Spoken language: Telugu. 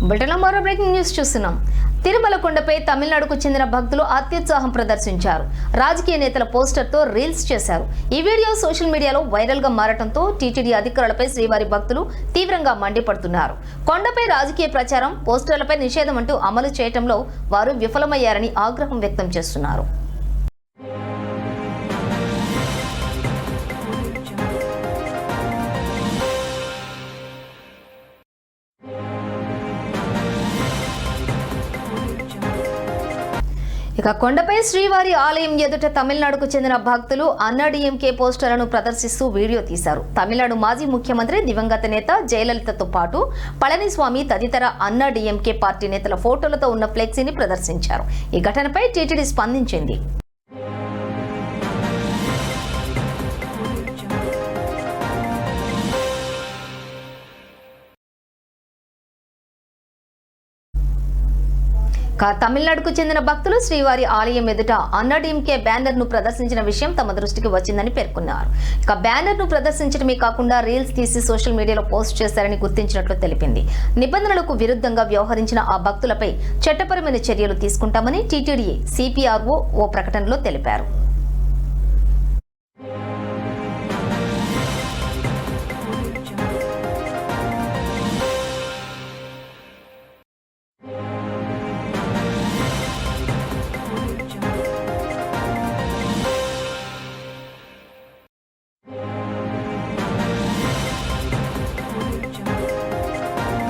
బ్రిటన్లో మరో బ్రేకింగ్ న్యూస్ చూస్తున్నాం. తిరుమల కొండపై తమిళనాడుకు చెందిన భక్తులు అత్యుత్సాహం ప్రదర్శించారు. రాజకీయ నేతల పోస్టర్తో రీల్స్ చేశారు. ఈ వీడియో సోషల్ మీడియాలో వైరల్ గా మారడంతో టీటీడీ అధికారులపై శ్రీవారి భక్తులు తీవ్రంగా మండిపడుతున్నారు. కొండపై రాజకీయ ప్రచారం, పోస్టర్లపై నిషేధం అంటూ అమలు చేయడంలో వారు విఫలమయ్యారని ఆగ్రహం వ్యక్తం చేస్తున్నారు. ఇక కొండపై శ్రీవారి ఆలయం ఎదుట తమిళనాడుకు చెందిన భక్తులు అన్నాడీఎంకే పోస్టర్లను ప్రదర్శిస్తూ వీడియో తీశారు. తమిళనాడు మాజీ ముఖ్యమంత్రి దివంగత నేత జయలలితతో పాటు పళనిస్వామి తదితర అన్నాడీఎంకే పార్టీ నేతల ఫోటోలతో ఉన్న ఫ్లెక్సీని ప్రదర్శించారు. ఈ ఘటనపై టీటీడీ స్పందించింది. తమిళనాడుకు చెందిన భక్తులు శ్రీవారి ఆలయం ఎదుట అన్నాడీఎంకే బ్యానర్ ను ప్రదర్శించిన విషయం తమ దృష్టికి వచ్చిందని పేర్కొన్నారు. ఇక బ్యానర్ ను ప్రదర్శించడమే కాకుండా రీల్స్ తీసి సోషల్ మీడియాలో పోస్ట్ చేశారని గుర్తించినట్లు తెలిపింది. నిబంధనలకు విరుద్ధంగా వ్యవహరించిన ఆ భక్తులపై చట్టపరమైన చర్యలు తీసుకుంటామని టీటీడీ సిపిఆర్ఓ ఓ ప్రకటనలో తెలిపారు.